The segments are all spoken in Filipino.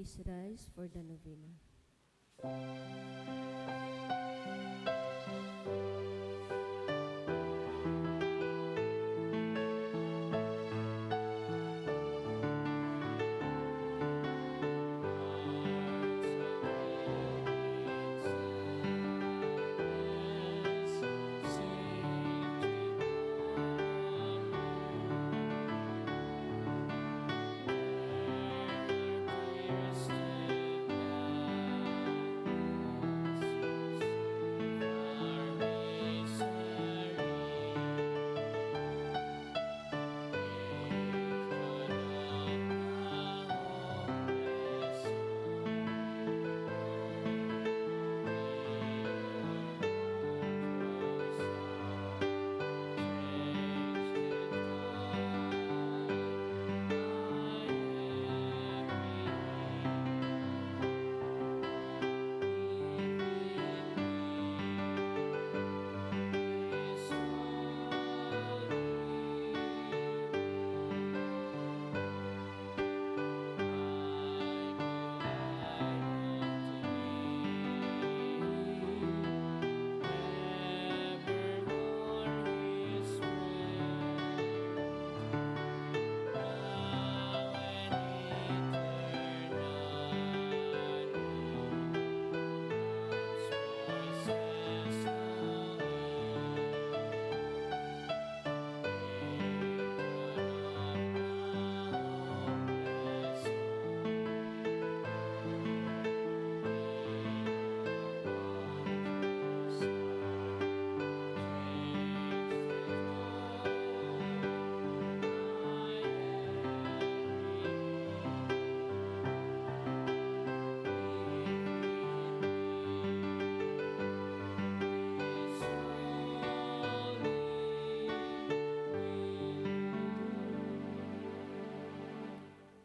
Please rise for the novena.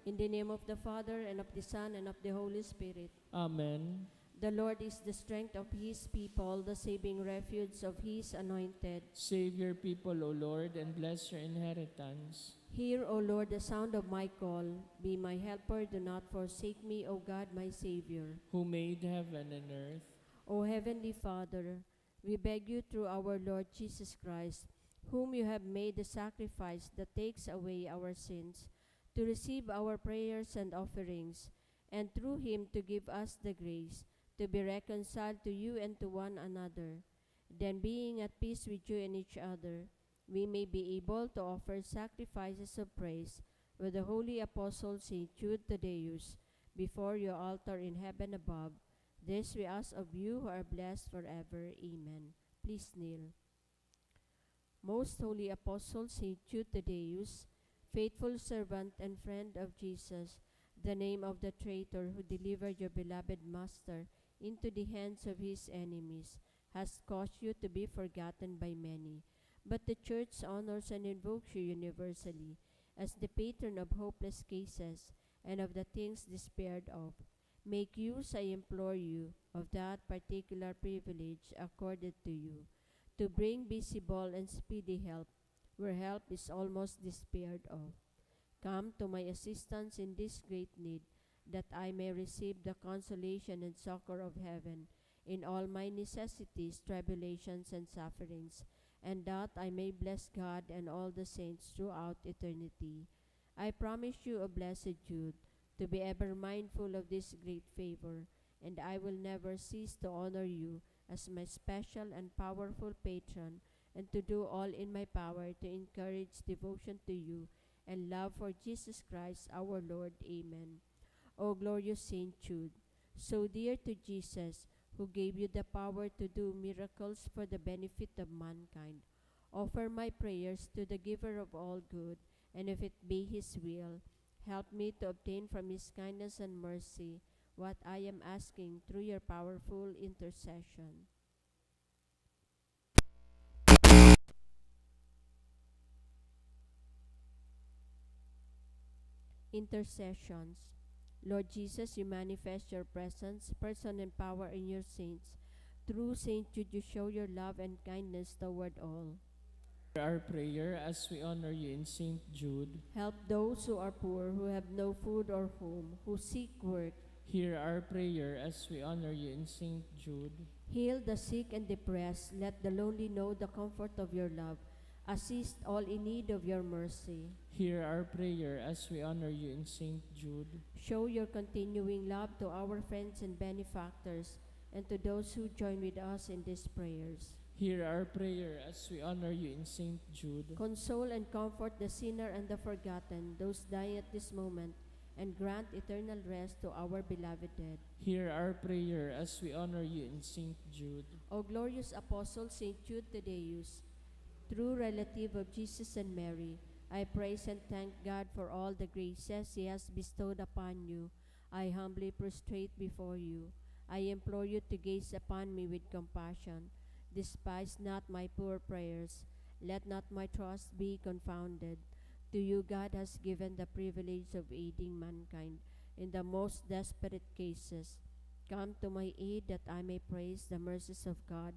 In the name of the Father, and of the Son, and of the Holy Spirit. Amen. The Lord is the strength of His people, the saving refuge of His anointed. Save your people, O Lord, and bless your inheritance. Hear, O Lord, the sound of my call. Be my helper, do not forsake me, O God, my Savior. Who made heaven and earth. O Heavenly Father, we beg you through our Lord Jesus Christ, whom you have made the sacrifice that takes away our sins, to receive our prayers and offerings, and through him to give us the grace to be reconciled to you and to one another. Then, being at peace with you and each other, we may be able to offer sacrifices of praise with the holy apostle St. Jude Thaddeus before your altar in heaven above. This we ask of you who are blessed forever. Amen. Please kneel. Most holy apostle St. Jude Thaddeus, faithful servant and friend of Jesus, the name of the traitor who delivered your beloved Master into the hands of his enemies, has caused you to be forgotten by many. But the Church honors and invokes you universally as the patron of hopeless cases and of the things despaired of. Make use, I implore you, of that particular privilege accorded to you, to bring visible and speedy help where help is almost despaired of. Come to my assistance in this great need, that I may receive the consolation and succor of heaven in all my necessities, tribulations, and sufferings, and that I may bless God and all the saints throughout eternity. I promise you, O blessed Jude, to be ever mindful of this great favor, and I will never cease to honor you as my special and powerful patron, and to do all in my power to encourage devotion to you and love for Jesus Christ our Lord. Amen. O glorious Saint Jude, so dear to Jesus, who gave you the power to do miracles for the benefit of mankind, offer my prayers to the giver of all good, and if it be his will, help me to obtain from his kindness and mercy what I am asking through your powerful intercession. Intercessions. Lord Jesus, you manifest your presence, person, and power in your saints. Through Saint Jude, you show your love and kindness toward all. Our prayer as we honor you in St. Jude. Help those who are poor, who have no food or home, who seek work, Hear our prayer as we honor you in Saint Jude. Heal the sick and depressed. Let the lonely know the comfort of your love. Assist all in need of your mercy. Hear our prayer as we honor you in Saint Jude. Show your continuing love to our friends and benefactors and to those who join with us in these prayers. Hear our prayer as we honor you in Saint Jude. Console and comfort the sinner and the forgotten, those dying at this moment, and grant eternal rest to our beloved dead. Hear our prayer as we honor you in Saint Jude. O glorious Apostle Saint Jude Thaddeus, true relative of Jesus and Mary, I praise and thank God for all the graces He has bestowed upon you. I humbly prostrate before you. I implore you to gaze upon me with compassion. Despise not my poor prayers. Let not my trust be confounded. To you God has given the privilege of aiding mankind in the most desperate cases. Come to my aid that I may praise the mercies of God.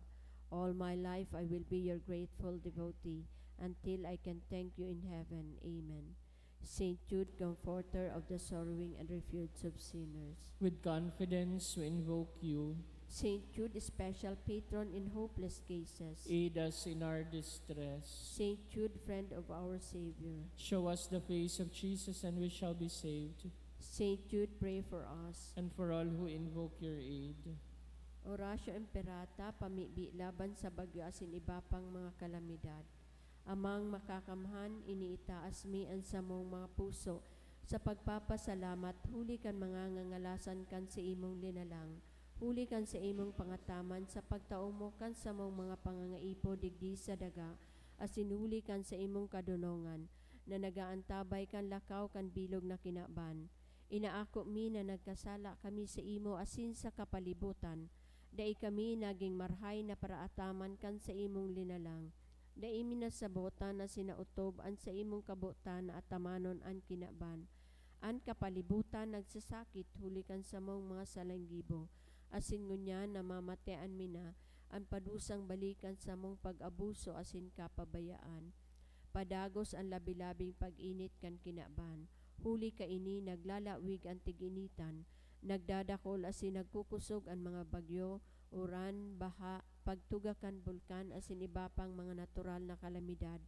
All my life I will be your grateful devotee until I can thank you in heaven. Amen. Saint Jude, comforter of the sorrowing and refuge of sinners. With confidence we invoke you. Saint Jude, special patron in hopeless cases. Aid us in our distress. Saint Jude, friend of our Savior. Show us the face of Jesus and we shall be saved. Saint Jude, pray for us. And for all who invoke your aid. Oratio Imperata, pamibi laban sa bagyo asin iba pang mga kalamidad. Amang makakamhan, iniitaas mi ang samong mga puso. Sa pagpapasalamat, huli kan mga ngangalasan kan sa imong linalang. Huli kan sa imong pangataman sa pagtaumo kan sa mong mga pangangaipo digdi sa daga, asin huli kan sa imong kadunongan, na nagaantabay kan lakaw kan bilog na kinaban. Inaako mi na nagkasala kami sa imo asin sa kapalibutan, dai kami naging marhay na paraataman kan sa imong linalang. Dai minasabotan na sinautob an sa imong kabutan na atamanon an kinaban. An kapalibutan nagsasakit huli kan sa mong mga salanggibo. Asin ngunya namamatean mina ang padusang balikan sa mong pag-abuso asin kapabayaan. Padagos ang labi-labing pag-init kan kinaban. Huli ka ini naglalawig ang tiginitan. Nagdadakol asin nagkukusog ang mga bagyo, uran, baha, pagtugakan bulkan asin iba pang mga natural na kalamidad.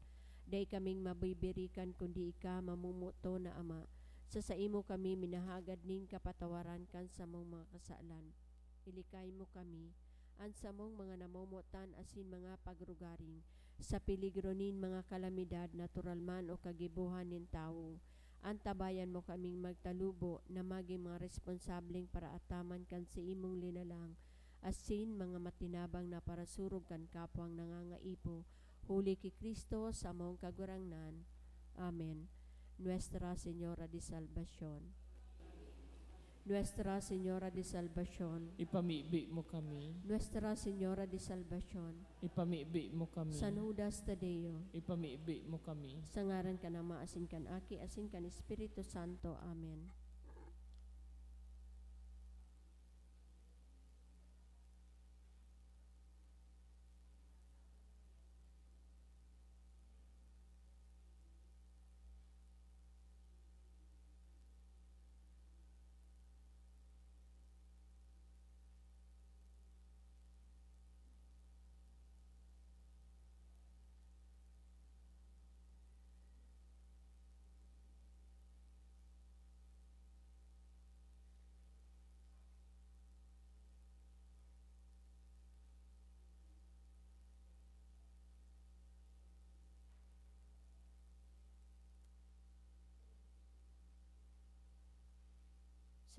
Day kaming mabibirikan kundi ika mamumuto na ama. Sa imo kami minahagad ning kapatawaran kan sa mong mga kasalan. Ilikay mo kami, an sa mong mga namumutan asin mga pagrugaring, sa piligronin mga kalamidad, natural man o kagibuhan nin tao. Antabayan mo kaming magtalubo na maging mga responsableng para ataman kan sa imong linalang, asin mga matinabang na parasurog kan kapwang nangangaipo, huli ki Kristo sa mong kagurangnan. Amen. Nuestra Señora de Salvacion. Nuestra Señora de Salvacion. Ipamibi mo kami. Nuestra Señora de Salvacion. Ipamibi mo kami. San Judas Tadeo. Ipamibi mo kami. Sa ngaran ka na maasin kan Aki, asin kan Espiritu Santo. Amen.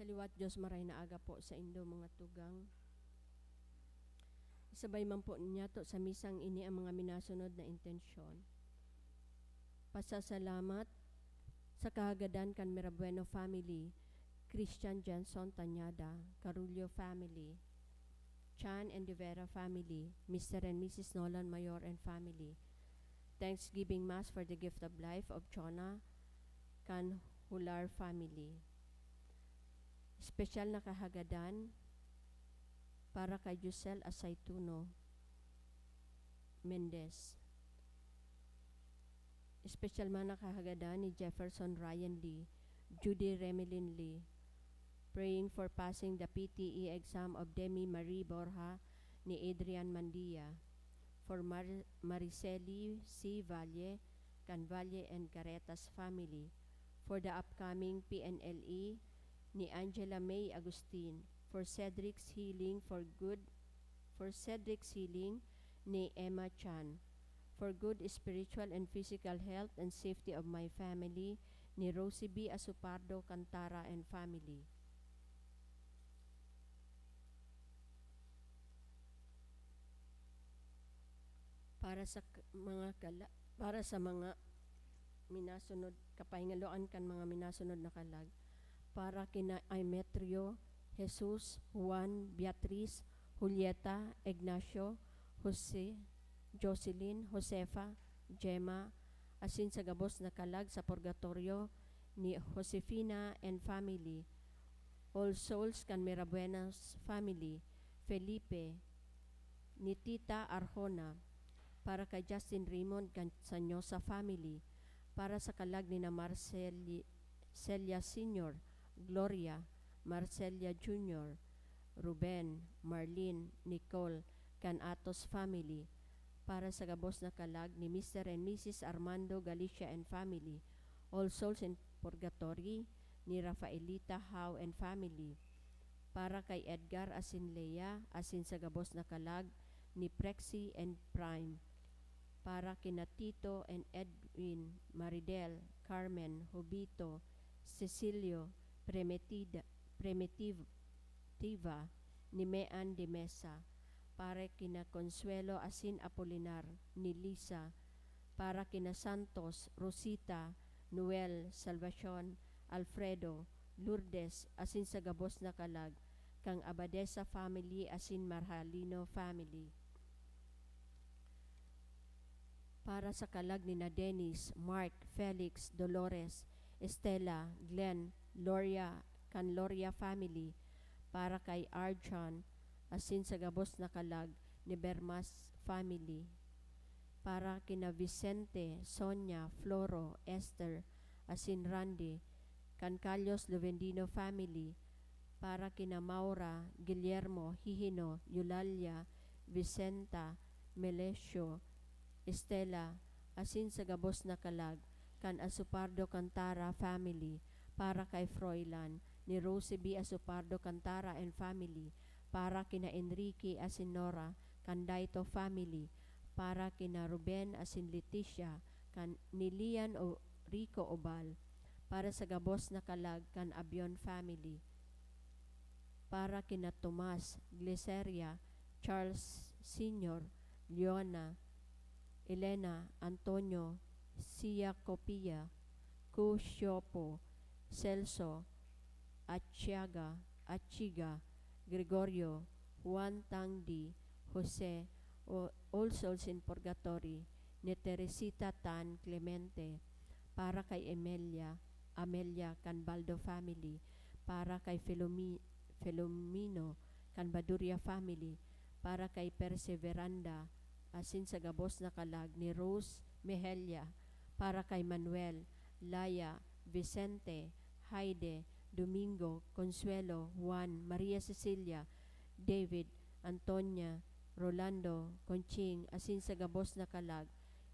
Sa liwat Diyos maray na aga po sa indo mga tugang. Isabay man po niya to sa misang ini ang mga minasunod na intensyon. Pasasalamat sa kahagadan kan Mirabueno family, Christian Jenson Tanyada, Carullo family, Chan and De Vera family, Mr. and Mrs. Nolan Mayor and family. Thanksgiving Mass for the gift of life of Chona kan Hular family. Espesyal na kahagadan para kay Jusel Asaytuno Mendez. Espesyal man na kahagadan ni Jefferson Ryan Lee, Judy Remelin Lee, praying for passing the PTE exam of Demi Marie Borja ni Adrian Mandia, for Mariceli C. Valle, Canvalle and Caretas family, for the upcoming PNLE ni Angela May Agustin, for Cedric's healing ni Emma Chan, for good spiritual and physical health and safety of my family ni Rosie B. Asupardo Cantara and family. Para sa mga minasunod kapahingaluan kan mga minasunod na kalag, para kina Imetrio, Jesus, Juan, Beatriz, Julieta, Ignacio, Jose, Jocelyn, Josefa, Gemma, asin sa gabos na kalag sa purgatorio ni Josefina and family, All Souls kan Mirabuenas family, Felipe, ni Tita Arjona, para kay Justin Raymond kan Sanyosa family, para sa kalag ni na Celia Sr., Gloria, Marcelia Jr., Ruben, Marlene, Nicole, kan Atos family, para sa gabos na kalag ni Mr. and Mrs. Armando Galicia and family, All Souls in Purgatory ni Rafaelita Howe and family, para kay Edgar asin Lea asin sa gabos na kalag ni Prexy and Prime, para kina Tito and Edwin, Maridel, Carmen, Hobito, Cecilio, Primitiva, ni Mean de Mesa, para kina Consuelo asin Apolinar, ni Lisa, para kina Santos, Rosita, Noel, Salvacion, Alfredo, Lourdes, asin sa gabos na kalag, kang Abadesa family asin Marhalino family. Para sa kalag ni na Dennis, Mark, Felix, Dolores, Estela, Glenn, Loria, kan Loria family, para kay Arjan, asin sa gabos na kalag ni Bermas family, para kina Vicente, Sonia, Floro, Esther, asin Randy, kan Calyos Lovendino family, para kina Maura, Guillermo, Hihino, Eulalia, Vicenta, Melesio, Estela, asin sa gabos na kalag kan Asupardo Cantara family, para kay Froilan, ni Rosie B. Asupardo Cantara and family, para kina Enrique asin Nora, kan Daito family, para kina Ruben asin Leticia, kan ni Lian o Rico Obal, para sa gabos na kalag kan Abion family, para kina Tomas, Glyceria, Charles Sr., Leona, Elena, Antonio, Sia Copia, Ku Siopo, Celso, Achiga, Gregorio, Juan Tangdi, Jose, All Souls in Purgatory, ni Teresita Tan Clemente, para kay Amelia Canbaldo family, para kay Filomeno Canbaduria family, para kay Perseveranda, asin sa gabos na kalag ni Rose Mehelia, para kay Manuel, Laya, Vicente, Haide, Domingo, Consuelo, Juan, Maria Cecilia, David, Antonia, Rolando, Conching, asin sa gabos na kalag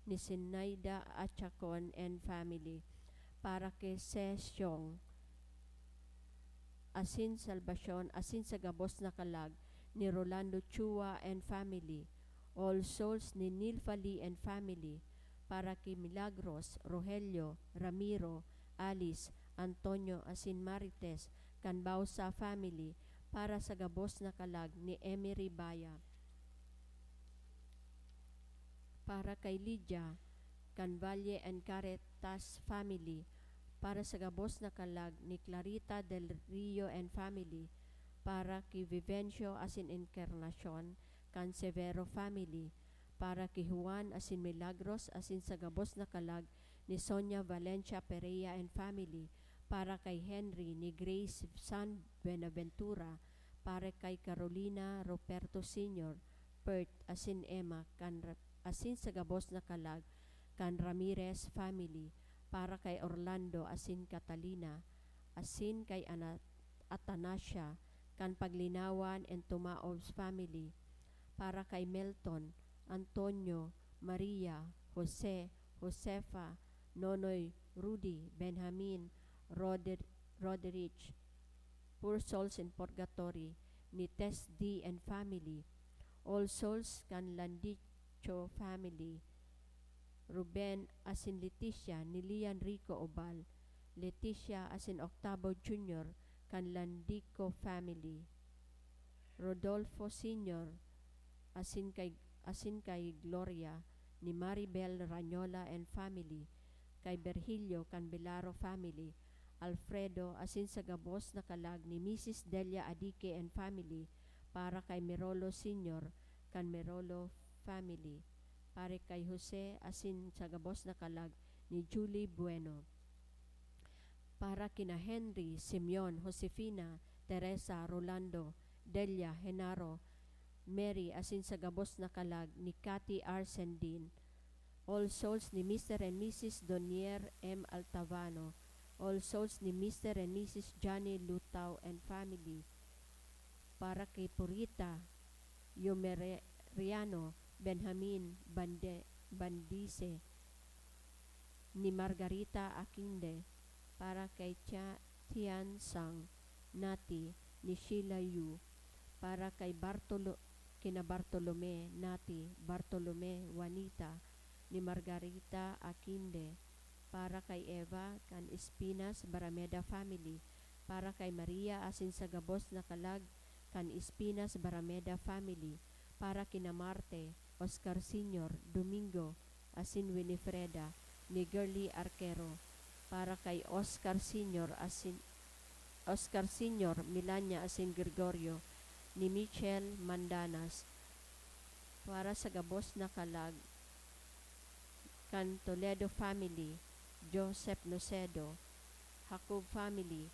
ni Sinaida Achacon and family, para kay Sesyong, asin Salvacion, asin sa gabos na kalag ni Rolando Chua and family, All Souls ni Nilfa Lee and family, para kay Milagros, Rogelio, Ramiro, Alice, Antonio asin Marites, kan Bausa family, para sa gabos na kalag ni Emery Baya, para kay Lydia, kan Valle and Caretas family, para sa gabos na kalag ni Clarita del Rio and family, para kay Vivencio asin Encarnacion, kan Severo family, para kay Juan asin Milagros asin sa gabos na kalag ni Sonia Valencia Perea and family, para kay Henry ni Grace San Benaventura, para kay Carolina Roberto Sr., Pert asin Emma, asin sa gabos na kalag kan Ramirez family, para kay Orlando asin Catalina, asin kay Atanasia, kan Paglinawan and Tumaob's family, para kay Melton, Antonio, Maria, Jose, Josefa, Nonoy, Rudy, Benjamin, Roderich, Poor Souls in Purgatory, ni Tess D. and family, All Souls kan Landicho family, Ruben asin Leticia ni Lian Rico Obal, Leticia asin Octavo Jr. kan Landico family, Rodolfo Sr. asin kay Gloria ni Maribel Ranyola and family, kay Berhilio kan Belaro family, Alfredo asin sa gabos na kalag ni Mrs. Delia Adique and family, para kay Merolo Sr. kan Merolo family, para kay Jose asin sa gabos na kalag ni Julie Bueno, para kina Henry, Simeon, Josefina, Teresa, Rolando, Delia, Genaro, Mary asin sa gabos na kalag ni Cathy Arsendin, All Souls ni Mr. and Mrs. Donier M. Altavano, All Souls ni Mr. and Mrs. Johnny Lutao and family, para kay Purita, Yumeriano, Benjamin Bandice, ni Margarita Akinde, para kay Tian Sang Nati, ni Sheila Yu, para kay kina Bartolome Nati, Bartolome Juanita, ni Margarita Akinde, para kay Eva kan Espinas Barameda family, para kay Maria asin sa gabos na kalag kan Espinas Barameda family, para kina Marte, Oscar Sr., Domingo asin Winifreda, ni Girly Arquero, para kay Oscar Sr. Milania asin Gregorio, ni Michelle Mandanas, para sa gabos na kalag kan Toledo family, Joseph Nocedo, Jacob family,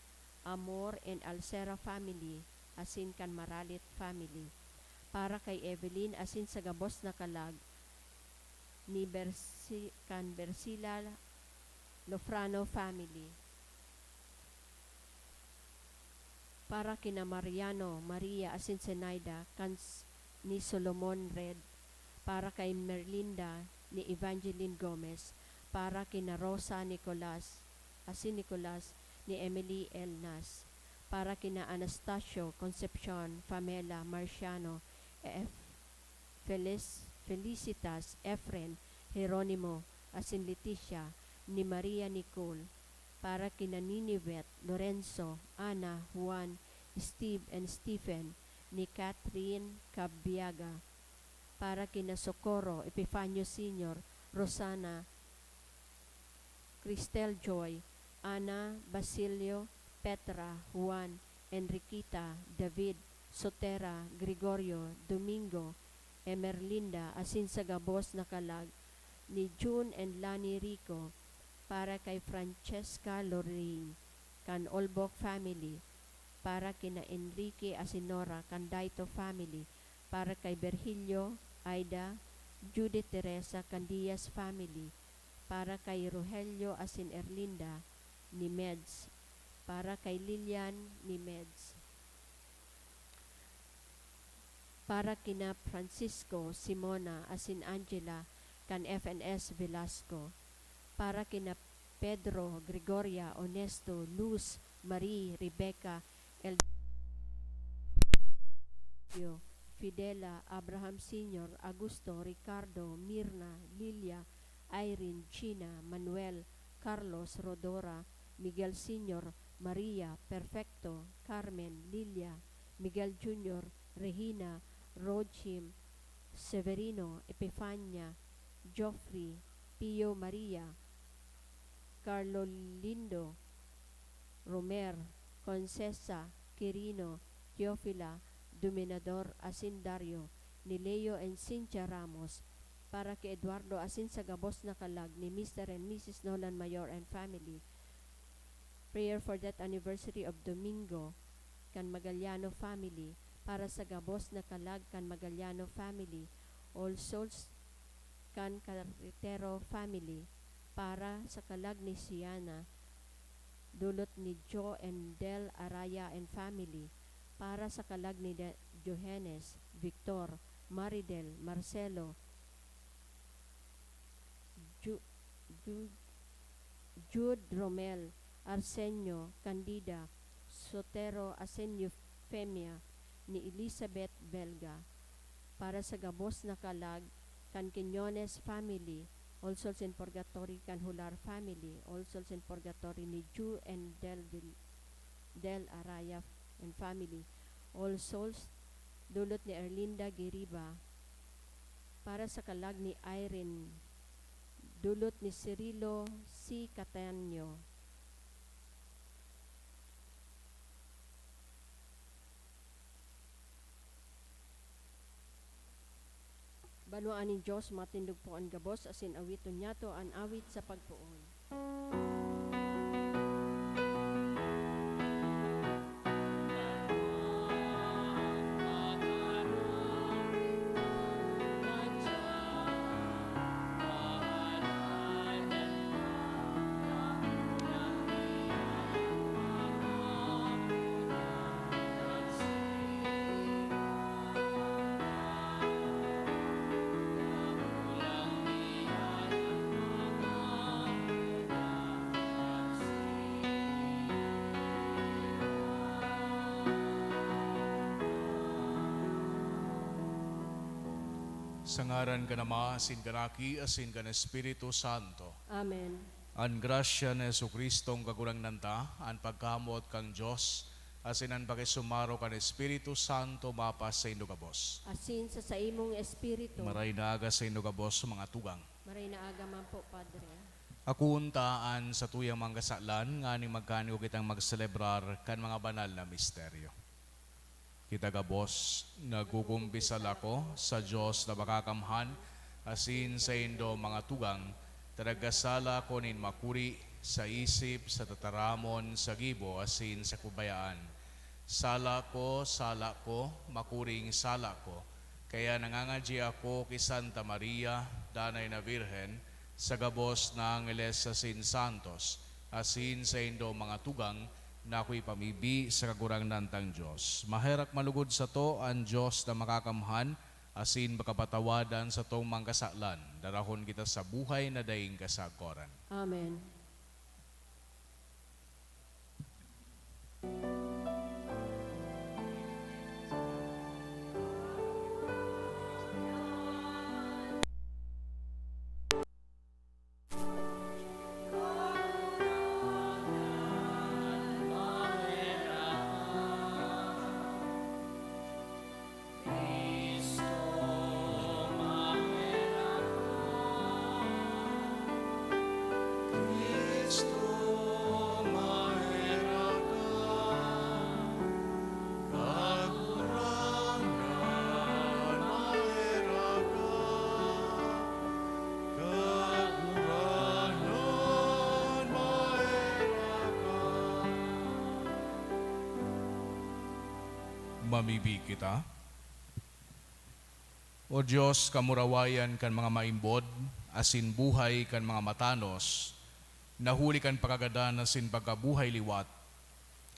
Amor and Alcera family, asin kan Maralit family, para kay Evelyn asin sa gabos na kalag ni Bersila Lofrano family, para kina Mariano, Maria asin Zenaida ni Solomon Red, para kay Merlinda ni Evangeline Gomez, para kina Rosa Nicolas ni Emily Elnas, para kina Anastasio Concepcion, Pamela Marciano, Felicitas, Efren, Jeronimo, asin Leticia, ni Maria Nicole, para kina Ninivet, Lorenzo, Ana, Juan, Steve and Stephen, ni Catherine Cabiaga, para kina Socorro, Epifanio Sr., Rosana, Cristel Joy, Ana, Basilio, Petra, Juan, Enriquita, David, Sotera, Gregorio, Domingo, Emerlinda, asin sa gabos na kalag ni June and Lani Rico, para kay Francesca Lorraine, kan Olbok family, para kina Enrique Asinora, kan Daito family, para kay Berhilio, Aida, Judith Teresa, kan Diaz family, para kay Rogelio asin Erlinda, ni Meds, para kay Lilian, ni Meds, para kina Francisco, Simona, asin Angela, kan FNS Velasco, para kina Pedro, Gregoria, Honesto, Luz, Marie, Rebecca, Elvio, Fidela, Abraham Sr., Augusto, Ricardo, Mirna, Lilia, Irene, China, Manuel, Carlos, Rodora, Miguel Sr., Maria, Perfecto, Carmen, Lilia, Miguel Jr., Regina, Rochim, Severino, Epifania, Joffrey, Pio Maria, Carlo Lindo, Romer, Concesa, Quirino, Teofila, Dominador asin Dario, ni Leo and Cynthia Ramos, para kay Eduardo asin sa gabos na kalag ni Mr. and Mrs. Nolan Mayor and family. Prayer for that anniversary of Domingo, kan Magallano family, para sa gabos na kalag kan Magallano family. All Souls kan Carretero family, para sa kalag ni Siana, dulot ni Joe and Del Araya and family, para sa kalag ni Johannes, Victor, Maridel, Marcelo, Ju- Ju- Jude Romel, Arsenio, Candida, Sotero, Asenio Femia, ni Elizabeth Belga, para sa gabos na kalag kan Quiñones family, All Souls in Purgatory kan Hular family, All Souls in Purgatory ni Ju and Del Araya and family, All Souls dulot ni Erlinda Giriba, para sa kalag ni Irene, dulot ni Cirilo C. Catanyo. Banuan ni Diyos matindog po ang gabos, asin awiton niya to ang awit sa pagpuon. Sa ngaran ka na Ama, asin ka na Aki, asin ka na Espiritu Santo. Amen. Ang grasya na Jesucristong kagulang nanta, ang pagkamot kang Diyos, asin ang pakisumaro ka na Espiritu Santo, mapas sa indo kabos. Asin sa imong espiritu. Maray na aga sa indo kabos mga tugang. Maray na aga man po, Padre. Ako untaan sa tuyang mga kasalan, nga ni magkaniw kitang magselebrar kan mga banal na misteryo. Kita gabos, nagkukumpisal ako sa Diyos na makakamhan, asin sa indo mga tugang, taragasala ko nin makuri sa isip, sa tataramon, sa gibo, asin sa kubayaan. Sala ko, makuring sala ko. Kaya nangangadji ako kay Santa Maria, Danay na Virhen, sa gabos ng Angeles asin Santos, asin sa indo mga tugang, na ako'y pamibi sa kagurang nantang Diyos. Maherak malugod sa to ang Diyos na makakamhan, asin makapatawadan sa tong mangkasaklan. Darahon kita sa buhay na daing kasagoran. Amen. Mamibig kita. O Diyos, kamurawayan kan mga maimbod, asin buhay kan mga matanos, nahuli kan pagagadan asin pagkabuhay liwat,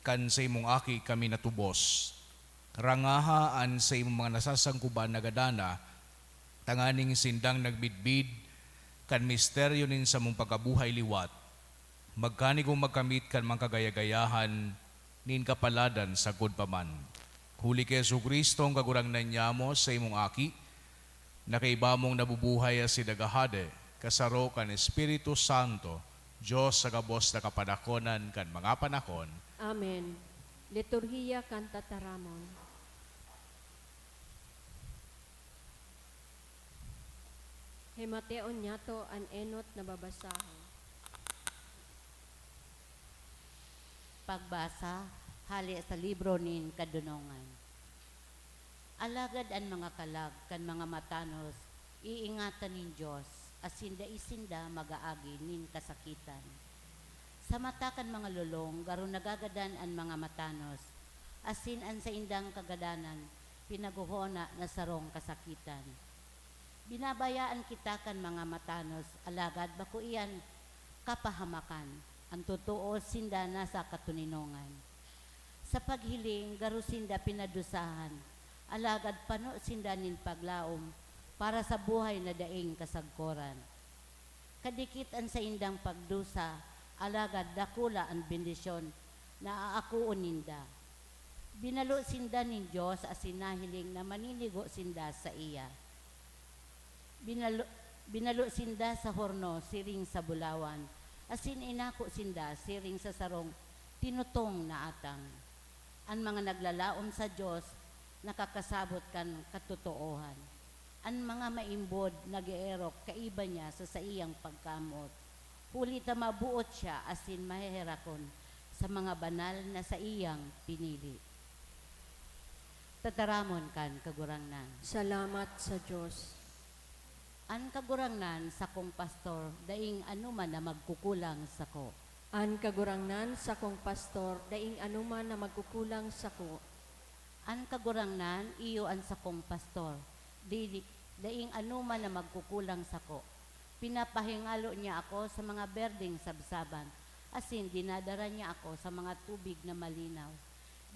kan sa imong aki kami natubos. Rangahaan sa imong mga nasasangkuban na gadana, tanganing sindang nagbidbid, kan misteryo nin sa mong pagkabuhay liwat, magkanigong magkamit kan mga kagayagayahan, nin kapaladan sa good paman. Huli kay Jesucristo ang kagurang nanyamo sa imong aki, na kaiba mong nabubuhay as sidagahade, kasaro kan Espiritu Santo, Diyos sa gabos na kapanakonan kan mga panahon. Amen. Liturhiya kan tataramon. Himateon niya to an enot na babasahan. Pagbasa, hali sa libro nin kadunongan. Alagad ang mga kalag, kan mga matanos, iingatan nin Diyos, asinda-isinda mag-aagi nin kasakitan. Sa mata kan mga lulong, garo nagagadan ang mga matanos, asin an sa indang kagadanan, pinaguhona na sarong kasakitan. Binabayaan kita kan mga matanos, alagad baku iyan kapahamakan, Ang totoo sinda nasa katuninongan. Sa paghiling, garo sinda pinadusahan. Alagad pano sinda nin paglaom para sa buhay na daing kasagkoran. Kadikitan sa indang pagdusa, alagad dakula ang bendisyon na aakuon ninda. Binalo sinda nin Diyos as sinahiling na maninigo sinda sa iya. Binalo sinda sa horno, siring sa bulawan, asin inako sinda, siring sa sarong tinutong na atang. Ang mga naglalaom sa Diyos, nakakasabot kan katotoohan. Ang mga maimbod, nag-eerok, kaiba niya sa iyang pagkamot. Huli ta mabuot siya, asin maheherakon sa mga banal na sa iyang pinili. Tataramon kan kagurangnan. Salamat sa Diyos. An kagurangnan sa kong pastor, daing anuman na magkukulang sa ko. An kagurangnan sa kong pastor, daing anuman na magkukulang sa ko. An kagurangnan, iyo an sa kong pastor, daing anuman na magkukulang sa ko. Pinapahingalo niya ako sa mga berdeng sabsaban, asin dinadara niya ako sa mga tubig na malinaw.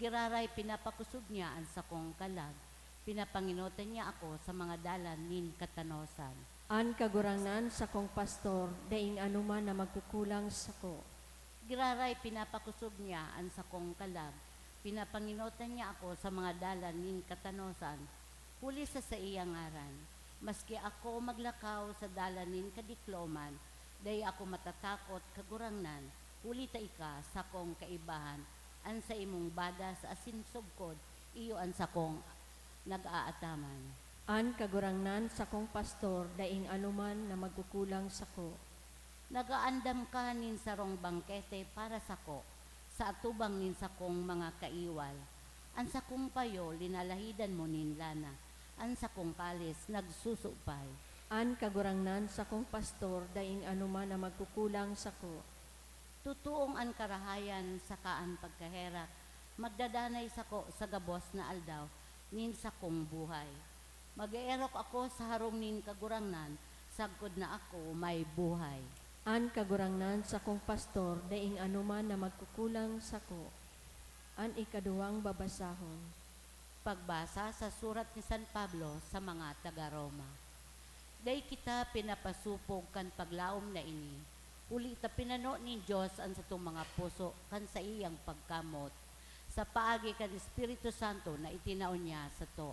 Giraray pinapakusog niya an sa kong kalag, pinapanginotan niya ako sa mga dalan nin katanosan. An kagurangnan sa kong pastor, daing anuman na magkukulang sa ko. Giraray pinapakusog niya an sa kong kalag, pinapanginotan niya ako sa mga dalan nin katanosan, huli sa iyang ngaran. Maski ako maglakaw sa dalan nin kadikloman, day ako matatakot kagurangnan, huli ta ika sa kong kaibahan, an sa imong badas asin sugkod, iyo an sa kong nag-aataman. An kagurangnan sa kong pastor, daing anuman na magkukulang sa ko. Nagaandam ka nin sarong bangkete para sa ko, sa atubang nin sa kong mga kaiwal. An sa kong payo, linalahidan mo nin lana, an sa kong kalis, nagsusupay. An kagurangnan sa kong pastor, daing anuman na magkukulang sa ko. Tutuong an karahayan sa kaan pagkaherak, magdadanay sa ko sa gabos na aldaw, nin sa kong buhay. Mag-eerok ako sa harong nin kagurangnan, sagkod na ako may buhay. An kagurangnan sa kong pastor, daing anuman na magkukulang sa ko. An ikaduwang babasahon. Pagbasa sa surat ni San Pablo sa mga taga-Roma. Day kita pinapasupog kan paglaom na ini. Uli ta pinano ni Diyos ang sa itong mga puso kan sa iyang pagkamot. Sa paagi kan Espiritu Santo na itinaon niya sa to.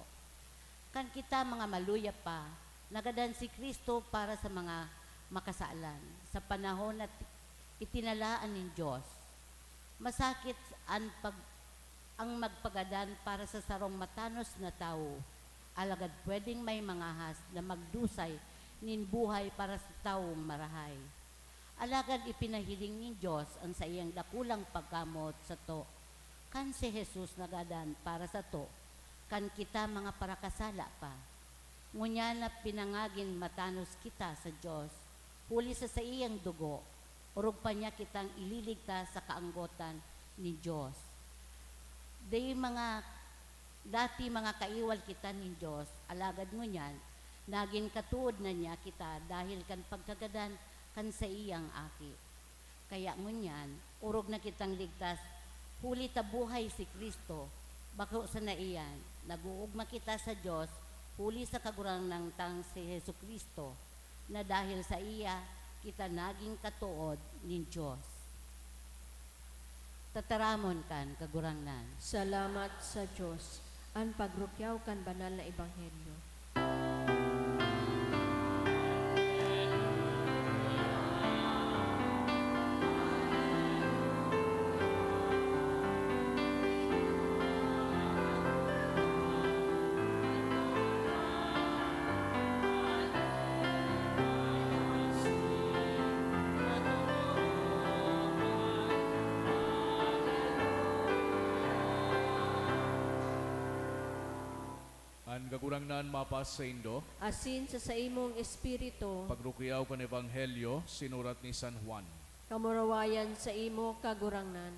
Kan kita mga maluya pa, nagadan si Kristo para sa mga makasalan. Sa panahon na itinalaan ng Diyos. Masakit ang magpagadan para sa sarong matanos na tao. Alagad pwedeng may mga has na magdusay nin buhay para sa taong marahay. Alagad ipinahiling ni Diyos ang sa iyang dakulang pagkamot sa to. Kan si Jesus nagadan para sa to, kan kita mga parakasala pa. Ngunya na pinangagin matanos kita sa Diyos, huli sa iyang dugo, urog pa niya kitang ililigtas sa kaanggotan ni Diyos. Dati mga kaiwal kita ni Diyos, alagad mo niyan, naging katuod na niya kita dahil kan pagkagadan kan sa iyang aki. Kaya ngunyan, urog na kitang ligtas, huli ta buhay si Kristo, bako sa naiyan, naguugma kita sa Diyos, huli sa kagurang ng tang si Jesu Kristo, na dahil sa iya, kita naging katuod ni Diyos. Tataramon kan kagurangnan. Salamat sa Diyos. An pagrukyaw kan banal na ebanghelyo. Ang kagurangnan mapas sa Indo, Asin sa imong espiritu, pagrukyaw kan Ebanghelyo, sinurat ni San Juan. kamurawayan sa imo kagurangnan.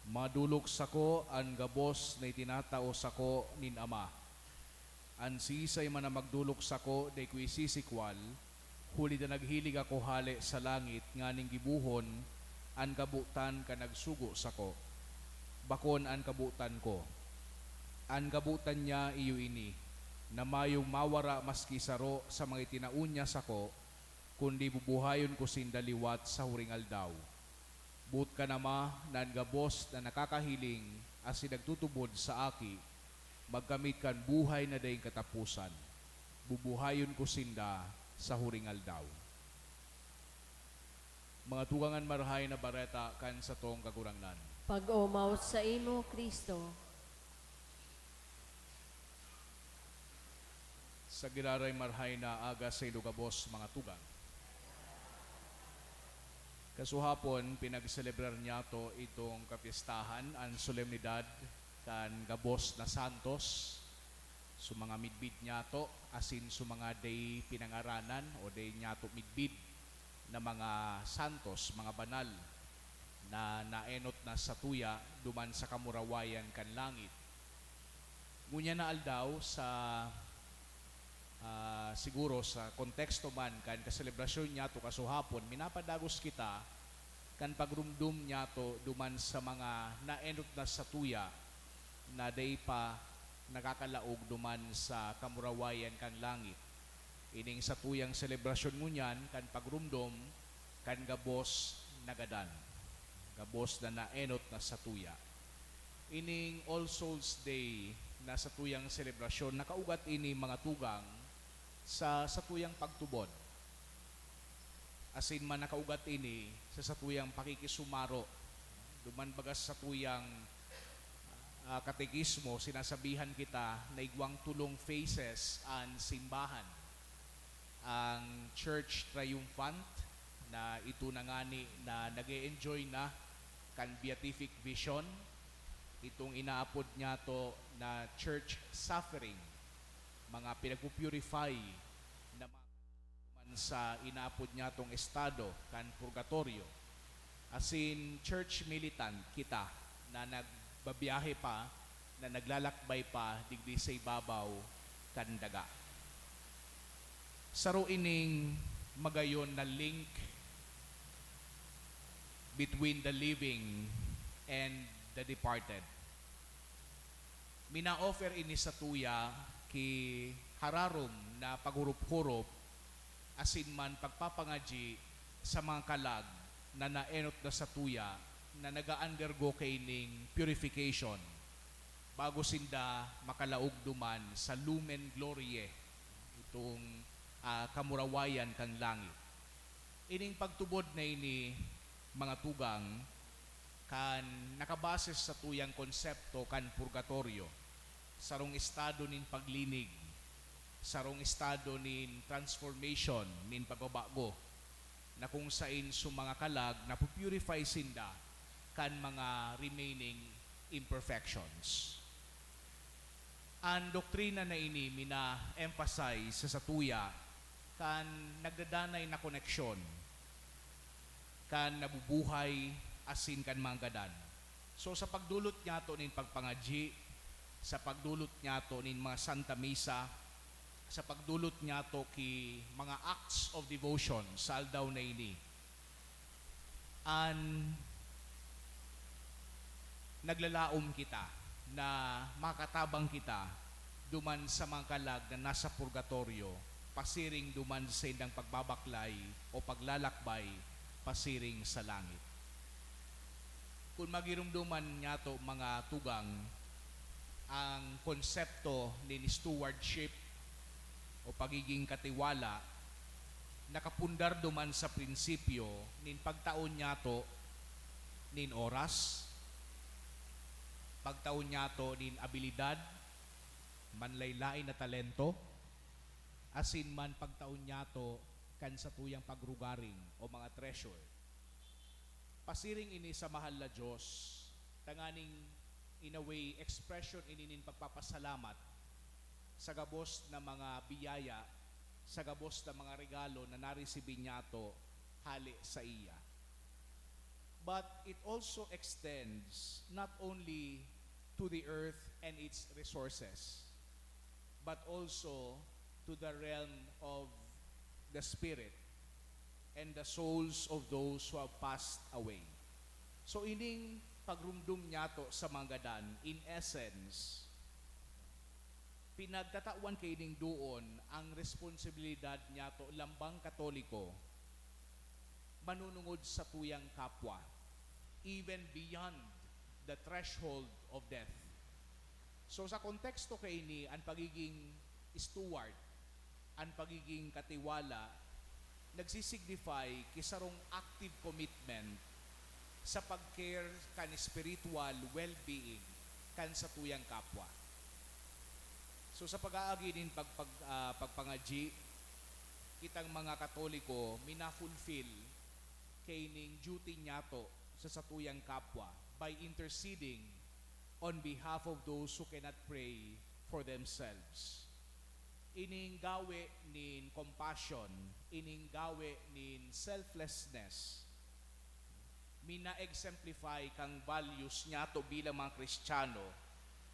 Madulok sako ang gabos na itinatao sako nin Ama. An sisay man na magdulok sako, day kuy sisikwal, huli na naghilig ako hali sa langit, nganing gibuhon, an kabutan ka nagsugo sa ko. Bakon an kabutan ko. An kabutan niya iyo ini, na mayong mawara maski saro sa mga itinaunya sa ko, kundi bubuhayon ko sindaliwat sa huring aldaw. But ka nama nan gabos na nakakahiling as nagtutubod sa aki, magkamit kan buhay na dayang katapusan. Bubuhayon ko sinda sa huring aldaw. Mga tugangan marahay na bareta kan sa tong kagurangnan. Pag-umaw sa imo, Kristo. Sa giraray marhay na aga sa ilugabos mga tugang. Kasuhapon, pinagselebrar niya to itong kapistahan, ang solemnidad kan gabos na santos. So mga midbid niya to, asin so mga day pinangaranan o day niya to midbid na mga santos, mga banal na naenot na sa tuya duman sa kamurawayan kan langit. Ngunya na aldaw sa siguro sa konteksto man kan kaselebrasyon niya to kasuhapon, minapadagos kita kan pagrumdum niya to duman sa mga naenot na sa tuya na day pa nakakalaog duman sa kamurawayan kan langit. Ining sa tuyang selebrasyon ngunyan kan pagrumdum kan gabos nagadan. Gabos na naenot na sa tuya. Ining All Souls Day na sa tuyang selebrasyon, nakaugat ini mga tugang sa tuyang pagtubod. Asin man nakaugat ini sa tuyang pakikisumaro. Duman bagas sa tuyang katekismo, sinasabihan kita na igwang tulong faces ang simbahan. Ang Church Triumphant na ito na ngani na nag-e-enjoy na kan beatific vision, itong inaapod niya to na church suffering, mga pinagpupurify na man sa inaapod niya tong estado kan purgatorio. Asin church militant kita na nagbabiyahe pa, na naglalakbay pa digdi sa ibabaw kan daga. Saro ining magayon na link between the living and the departed. Mina-offer ini sa tuya ki hararom na paghurup-hurup asin man pagpapangaji sa mga kalag na naenot na sa tuya na naga-undergo kaining purification bago sinda makalaog duman sa lumen gloriae, itong kamurawayan kang langit. Ining pagtubod na ini mga tugang kan nakabases sa tuyang konsepto kan purgatorio, sarong estado nin paglinig, sarong estado nin transformation, nin pagbabago, na kung sain sa mga kalag na pupurify sinda kan mga remaining imperfections. Ang doktrina na ini mina-emphasize sa tuya kan nagdadanay na koneksyon, kan nabubuhay asin kan mga gadan. So sa pagdulot niya to nin pagpangaji, sa pagdulot niya to nin mga Santa Misa, sa pagdulot niya to ki mga acts of devotion sa aldaw na ini, an naglalaom kita na makatabang kita duman sa mga kalag na nasa purgatorio, pasiring duman sa indang pagbabaklay o paglalakbay pasiring sa langit. Kung magirumduman niya to mga tugang, ang konsepto ni stewardship o pagiging katiwala nakapundar duman sa prinsipyo nin pagtaon niya to nin oras, pagtaon niya to nin abilidad, manlaylain na talento, asin man pagtaon niya to kan sa tuyang pagrugaring o mga treasure. Pasiring ini sa mahal na Diyos, tanganing in a way expression ininin pagpapasalamat sa gabos na mga biyaya, sa gabos na mga regalo na naresibin niya to hali sa iya. But it also extends not only to the earth and its resources, but also to the realm of the spirit, and the souls of those who have passed away. So ining pagrumdum niya to sa manggadan, in essence, pinagtatawan kay ning doon ang responsibilidad niya to lambang Katoliko manunungod sa tuyang kapwa, even beyond the threshold of death. So sa konteksto kay ni ang pagiging steward, ang pagiging katiwala, nagsisignify kisarong active commitment sa pag-care kan spiritual well-being kan sa tuyang kapwa. So sa pag-aagi din pagpangaji, kitang mga Katoliko mina-fulfill kay ning duty niya to sa satuyang kapwa by interceding on behalf of those who cannot pray for themselves. Ining gawe nin compassion, ining gawe nin selflessness, mina-exemplify kang values niya to bilang mga Kristiyano,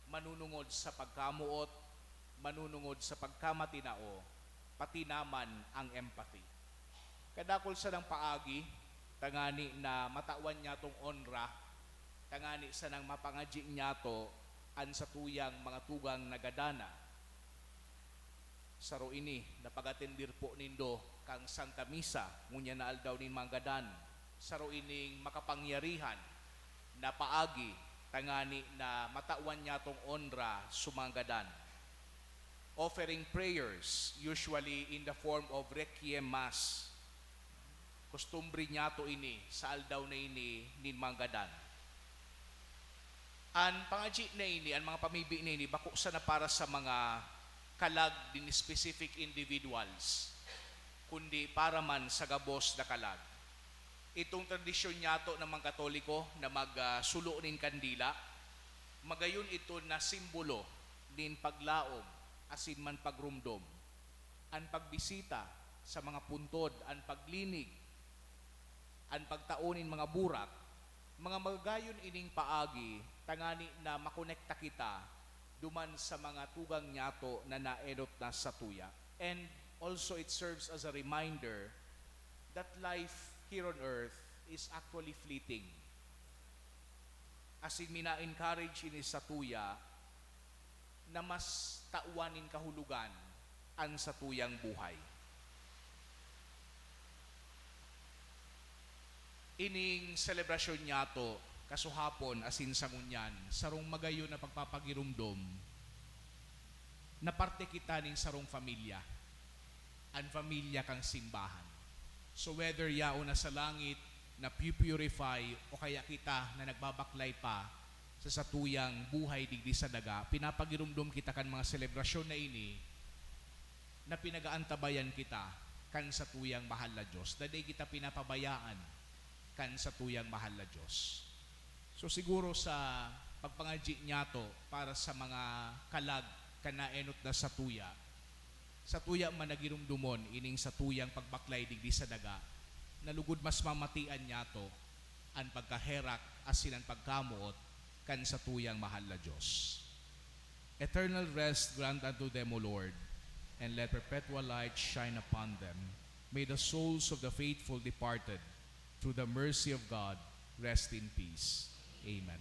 manunungod sa pagkamuot, manunungod sa pagkamatinao, pati naman ang empathy. Kadakol sa ng paagi, tangani na matawan niya tong onra, tangani sa nang mapangaji niya to an sa tuyang mga tugang nagadana. Saro ini, napagatindir po nindo kang Santa Misa, ngunya na aldaw nin manggadan. Saro ining makapangyarihan na paagi, tangani na matawan niya tong onra sumanggadan. Offering prayers, usually in the form of Requiem Mass. Kustumbre niya to ini, sa aldaw na ini, nin manggadan. Ang pangaji na ini, ang mga pamibi na ini, bako sa na para sa mga kalag din specific individuals, kundi para man sa gabos na kalag. Itong tradisyon niya to ng mga Katoliko na magsulo nin kandila, magayon ito na simbolo nin paglaom, asin man pagrumdom, ang pagbisita sa mga puntod, ang paglinig, ang pagtaunin mga burak, mga magayon ining paagi, tangani na makonekta kita duman sa mga tugang nyato na naenot na sa tuya. And also it serves as a reminder that life here on earth is actually fleeting. As in, mina-encourage ini sa tuya na mas tauanin kahulugan ang sa tuyang buhay. Ining selebrasyon niya to, kasuhapon asin sa ngunyan, sarong magayon na pagpapagirumdom, na parte kita ning sarong familia, ang familia kang simbahan. So whether yao na sa langit, na purify, o kaya kita na nagbabaklay pa sa satuyang buhay digdi sa daga, pinapagirumdom kita kan mga selebrasyon na ini, na pinagaantabayan kita kan sa tuyang mahal na Diyos. Daday kita pinapabayaan kan sa tuyang mahal na Diyos. So siguro sa pagpangaji niya to para sa mga kalag kanaenot na sa tuya man nagirumdumon ining sa tuyang pagbaklay digdi sa daga, nalugod mas mamatian niya to ang pagkaherak asin ang pagkamuot kan sa tuyang mahal na Diyos. Eternal rest grant unto them, O Lord, and let perpetual light shine upon them. May the souls of the faithful departed, through the mercy of God, rest in peace. Amen.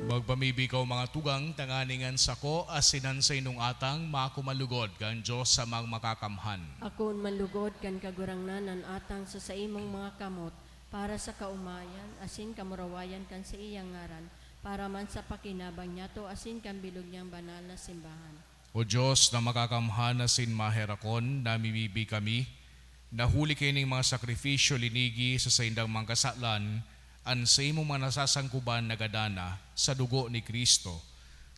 Magpamibikaw mga tugang, tanganingan sako, asinan sa inong atang, makumalugod, kang Diyos sa mga makakamhan. Akon manlugod kan kagurangnan an atang sa imong mga kamot para sa kaumayan asin kamurawayan kan sa iyang ngaran para man sa pakinabang niya to asin kan bilog niyang banal na simbahan. O Diyos na makakamhan asin maherakon, namimibi kami, nahuli kayo ng mga sakripisyo linigi sa saindang mga kasalan, an sa imong mga nasasangkuban nagadana sa dugo ni Kristo.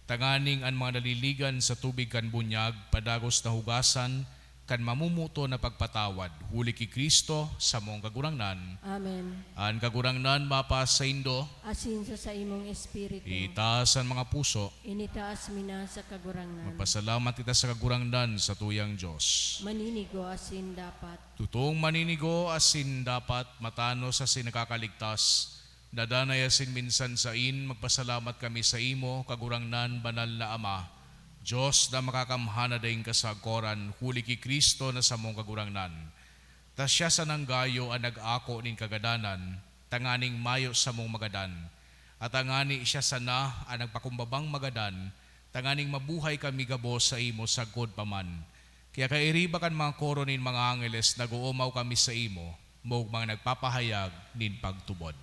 Tanganing an mga naliligan sa tubig kan bunyag, padagos na hugasan, kan mamumuto na pagpatawad, huli ki Kristo sa mong kagurangnan. Amen. An kagurangnan mapas sa indo, Asin sa imong espiritu. itaas ang mga puso, Initaas mina sa kagurangnan. magpasalamat kita sa kagurangnan sa tuyang Diyos. Maninigo asin dapat. Tutong maninigo asin dapat matano sa sinakakaligtas. Dadanay asin minsan sa magpasalamat kami sa imo, kagurangnan banal na Ama. Diyos na makakamhana dayong kasagkoran, huli ki Kristo na sa mong kagurangnan. Tas siya sa nanggayo ang nag-ako nin kagadanan, tanganing mayo sa mong magadan. At tangani siya sana ang nagpakumbabang magadan, tanganing mabuhay kami gabos sa imo sagod paman. Kaya kairiba kan mga koro nin mga angeles, nag-uumaw kami sa imo, mo mga nagpapahayag nin pagtubod.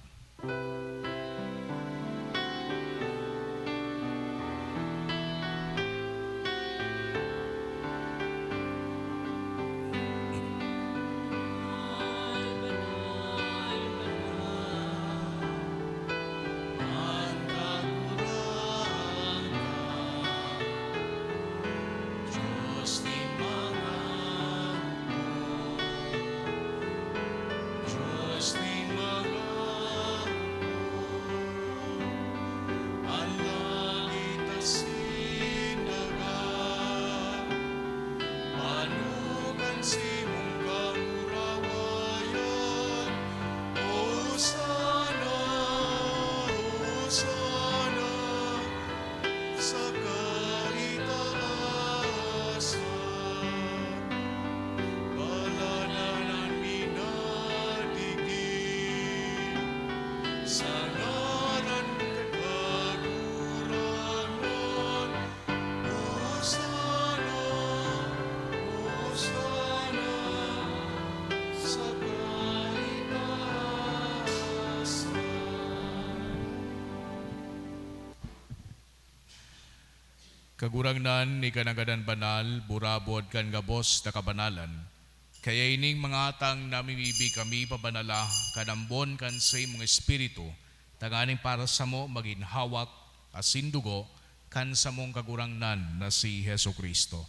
Kagurangnan ni kanagadan banal, burabod kan gabos na kabanalan. Kaya ining mga atang namimibi kami pabanala, kanambon kan sa imong espiritu, tanganing para sa mo maging hawak, asin dugo, kan sa mong kagurangnan na si Heso Kristo.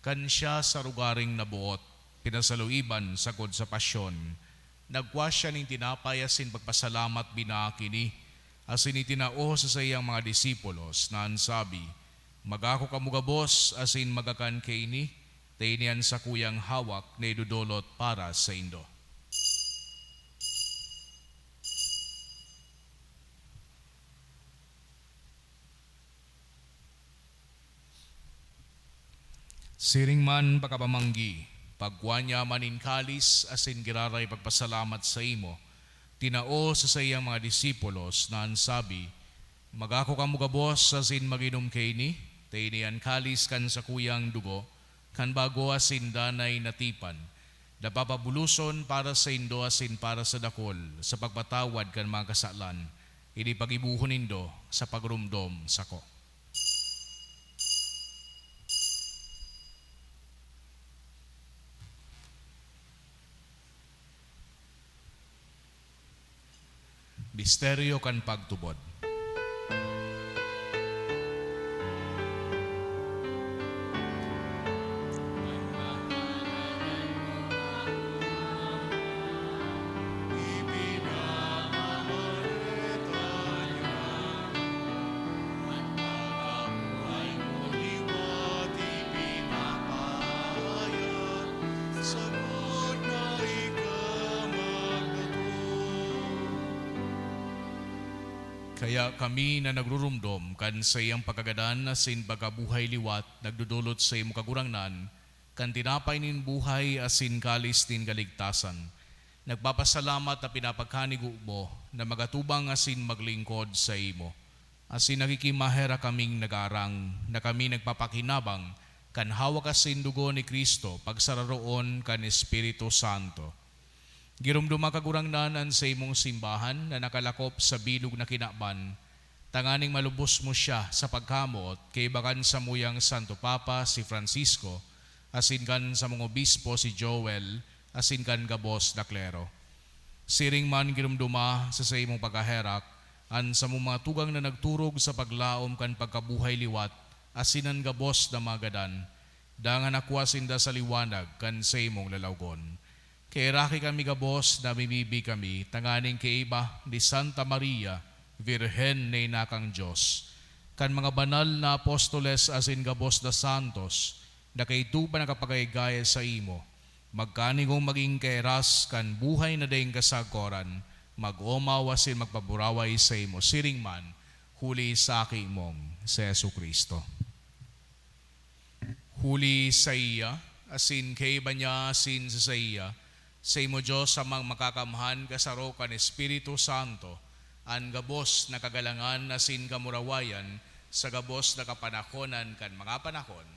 Kan siya sa rugaring nabuot, pinasaluiban sagod sa pasyon, nagwa siya ning tinapay asin pagpasalamat binakini, asin itinao sa sayang mga disipulos na ansabi, magako kamugabos asin magakan kaini, tainian sa kuyang hawak na idudulot para sa indo. Siring man pakapamanggi, pagwanya manin kalis asin giraray pagpasalamat sa imo, tinao sa sayang mga disipulos na ansabi, magako kamugabos asin maginom kaini, tainian kalis kan sa kuyang dugo, kan bago asin danay natipan, napapabuluson para sa indo asin para sa dakol, sa pagpatawad kan mga kasalan, ini pagibuhon indo sa pagrumdom sako. Misteryo kan pagtubod. Kaya kami na nagrurumdom kan sa iyang pagkagadan asin pagkabuhay liwat nagdudulot sa iyong kagurangnan, kan tinapay nin buhay asin kalis nin kaligtasan. Nagpapasalamat na pinapagkanig mo na magatubang asin maglingkod sa imo. Asin nakikimahera kaming nagarang, na kami nagpapakinabang, kan hawak asin dugo ni Kristo, pagsararoon kan Espiritu Santo. Girumduma kagurangnanan sa imong simbahan na nakalakop sa bilog na kinakban, tanganing malubos mo siya sa pagkamot kay bakan sa muyang Santo Papa si Francisco, asin kan sa mga obispo si Joel, asin kan gabos na klero. Siring man girumduma sa imong pagkaherak, an sa mga tugang na nagturog sa paglaom kan pagkabuhay liwat, asinan gabos na magadan, dangan akwasinda sa liwanag kan sa imong lalawgon. Kay raki kami gabos na mimibi kami, tanganing kay iba ni Santa Maria, Virhen na inakang Diyos. Kan mga banal na apostoles asin gabos na santos, na kay tupa nakapagaygaya sa imo, magkanigong maging keras kan buhay na dayang kasagkoran, mag-omaw asin magpaburaway sa imo, siring man, huli sa mong sa Yesu Kristo. Huli sa iya, asin kay iba niya asin sa iya, sa imo Diyos amang makakamhan kasaro kan Espiritu Santo, an gabos na kagalangan asin kamurawayan, sa gabos na kapanahonan kan mga panahon.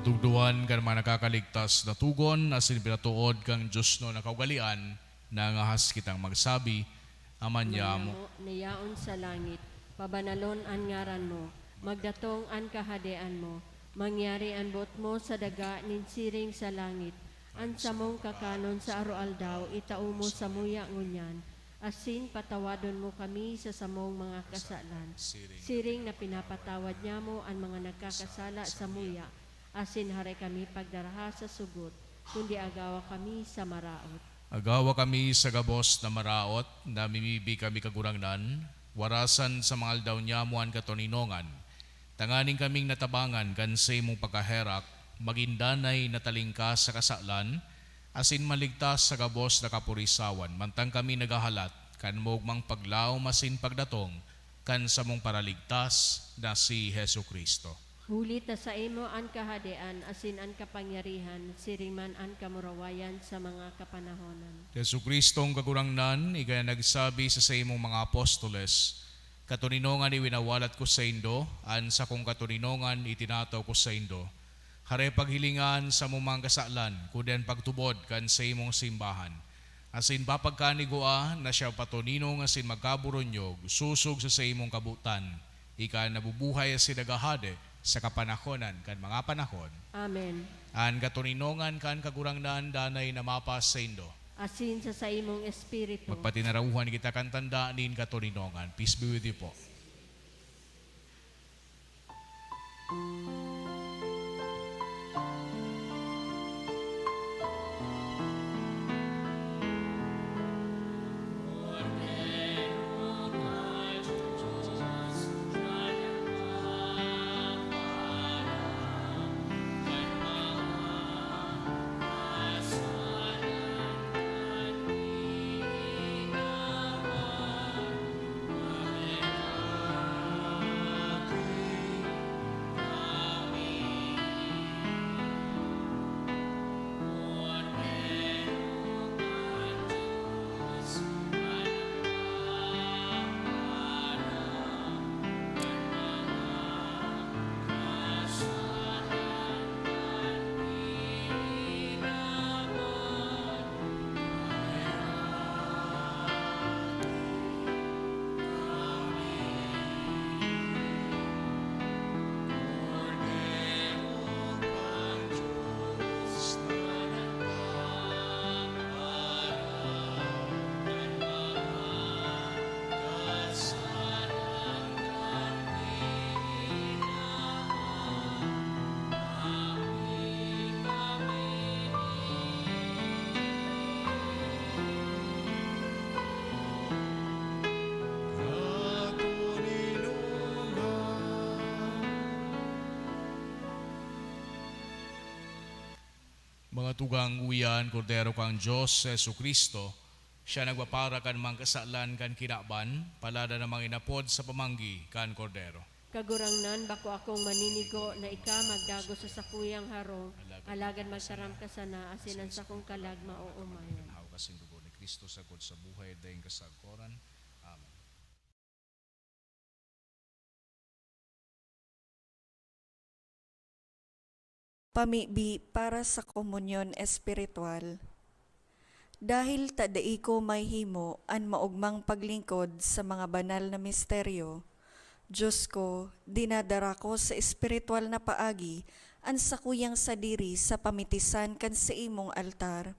Natugduan kan mga nakakaligtas na tugon na sinipinatuod kang Diyos no nakaugalian na ngahas kitang magsabi, Aman niya mo. Nayaon sa langit, pabanalon an ngaran mo, magdatong an kahadean mo, mangyari an bot mo sa daga ninsiring sa langit, an samong kakanon sa aroaldaw, itao mo sa muya ngunyan, asin patawadon mo kami sa samong mga kasalan. Siring na pinapatawad niya mo an mga nagkakasala sa muya, asin haray kami pagdaraha sa sugot, kundi agawa kami sa maraot. Agawa kami sa gabos na maraot, na mimibi kami kagurangnan, warasan sa mga aldaw niya mo an katoninongan, tanganing kaming natabangan kan sa imong pagkaherak, magindanay natalingka sa kasalan, asin maligtas sa gabos na kapurisawan, mantang kami nagahalat, kan mogmang paglaom asin pagdatong, kan sa mong paraligtas na si Hesu Kristo. Huli ta sa imo an kahadean, asin an kapangyarihan, siringman an kamurawayan sa mga kapanahonan. Yesu Kristong kagurangnan, igaya nagsabi sa imong mga apostoles, katuninongan iwinawalat ko sa indo, an sa kong katuninongan itinataw ko sa indo. Hare paghilingan sa mumang kasalan, kunden pagtubod kan sa imong simbahan. Asin papagkanigoa na siya patuninong asin magkaburonyog, susog sa imong kabutan, ika nabubuhay asin nagahade, sa kapanahonan kan mga panahon. Amen. An katuninongan kan kagurangnan danay na mapas sa indo. Asin sa imong espiritu. Magpatinarauhan kita kan tanda nin katuninongan. Peace be with you po. Mga tugang uyan, kordero kang Diyos, Yesu Kristo, siya nagpapara kan mga kasalan kan kinaban, palada na mga inapod sa pamanggi kan kordero. Kagurangnan bako akong maninigo na ika magdago sa sakuyang harong, alagan magtaram ka sana, asinan sa kong kalag mauumayan. Hau kasing dugo ni Kristo sagod sa buhay dahil kasagkoran. Amen. Pamibi para sa komunyon espiritual. Dahil tadai ko may himo an maugmang paglingkod sa mga banal na misteryo, Diyos ko, dinadara ko sa espiritual na paagi an sakuyang sadiri sa pamitisan kan sa imong altar.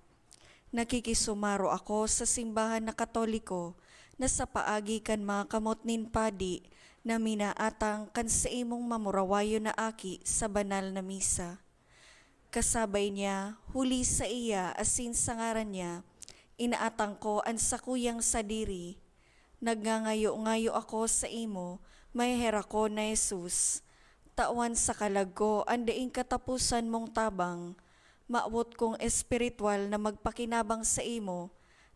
Nakikisumaro ako sa simbahan na Katoliko na sa paagi kan mga kamot nin padi na minaatang kan sa imong mamurawayo na aki sa banal na misa. Kasabay niya, huli sa iya asin sa ngaran niya, inaatang ko ang sakuyang sadiri. Nagngangayo-ngayo ako sa imo, may hera ko na Jesus. Tawan sa kalag ko, andaing katapusan mong tabang. Maawot kong espiritual na magpakinabang sa imo,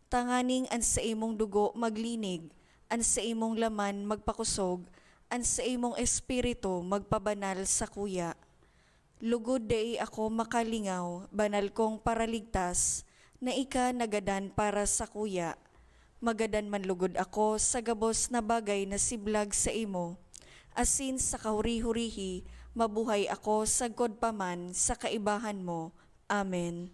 tanganing an sa imong dugo maglinig, an sa imong laman magpakusog, an sa imong espiritu magpabanal sa kuya. Lugod dai ako makalingaw, banal kong paraligtas, na ika nagadan para sa kuya. Magadan man lugod ako sa gabos na bagay na siblag sa imo. Asin sa kahuri-hurihi, mabuhay ako sagkod paman sa kaibahan mo. Amen.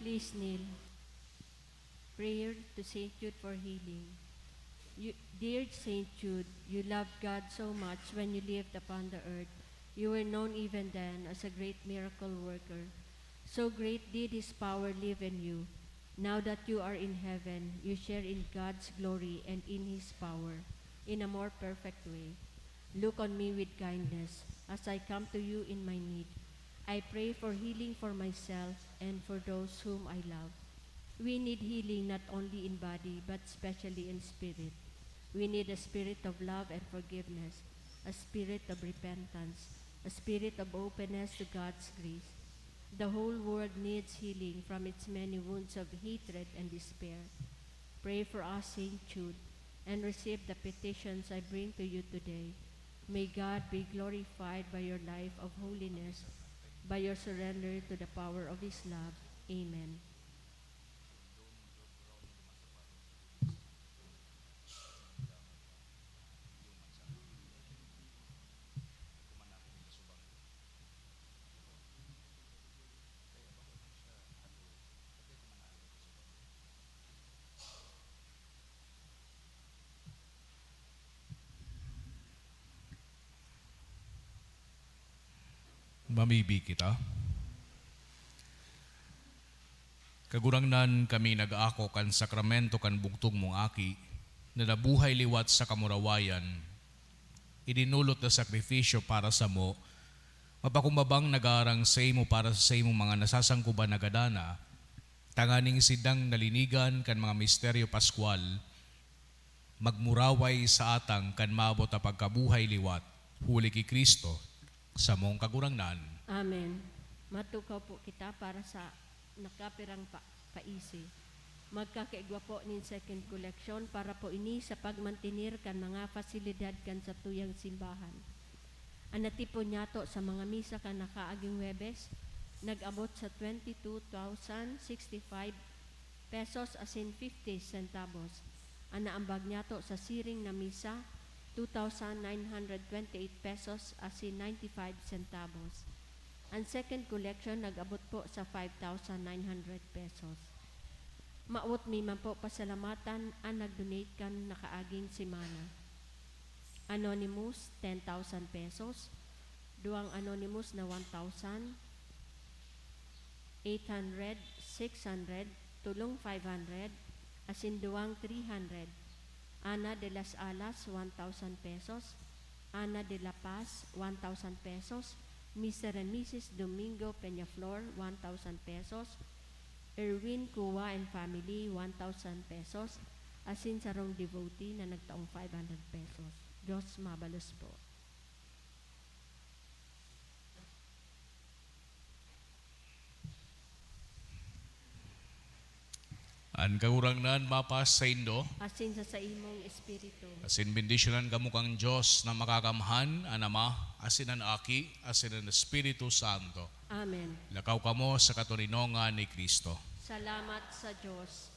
Please kneel. Prayer to Saint Jude for healing. Dear Saint Jude, you loved God so much when you lived upon the earth. You were known even then as a great miracle worker. So great did His power live in you. Now that you are in heaven, you share in God's glory and in His power in a more perfect way. Look on me with kindness as I come to you in my need. I pray for healing for myself and for those whom I love. We need healing not only in body, but especially in spirit. We need a spirit of love and forgiveness, a spirit of repentance, a spirit of openness to God's grace. The whole world needs healing from its many wounds of hatred and despair. Pray for us, Saint Jude, and receive the petitions I bring to you today. May God be glorified by your life of holiness, by your surrender to the power of His love. Amen. Mamibi kita. Kagurangnan kami nag-aako kan sakramento kan bugtong mong aki, na nabuhay liwat sa kamurawayan, idinulot na sakripisyo para sa mo, mapakumbabang nagarang sa imo para sa imong mga nasasangkuban na gadana, tanganing sidang nalinigan kan mga misteryo paskwal, magmuraway sa atang kan maabot a pagkabuhay liwat, huli ki Kristo, sa mong kagurangnan. Amen. Matukaw po kita para sa nakapirang paisi. Magkakaigwa po nin second collection para po ini sa pagmantinir kan mga fasilidad kan sa tuyang simbahan. Anati po nyato sa mga misa kan nakaaging Webes, nag-abot sa 22,065 pesos asin 50 centavos. Anaambag nyato sa siring na misa, 2,928 pesos asin 95 centavos. Ang second collection nag-abot po sa 5,900 pesos. Maot mi man po pasalamatan ang nag-donate kan nakaaging simana. Anonymous, 10,000 pesos. Duang anonymous na 1,000. 800, 600, tulong 500, asin duwang 300. Ana de las Alas, 1,000 pesos. Ana de la Paz, 1,000 pesos. Mr. and Mrs. Domingo Peñaflor, 1,000 pesos. Erwin Cuwa and family, 1,000 pesos. Asin sarong devotee na nagtaong 500 pesos. Diyos mabalos po. An kagurangnan mapas sa Indo, Asin sa imong espiritu. asin bendisyonan kamo kang Diyos na makakamhan, an Ama, asin an Aki, asin an Espiritu Santo. Amen. Lakaw kamo sa katuninongan ni Kristo. Salamat sa Diyos.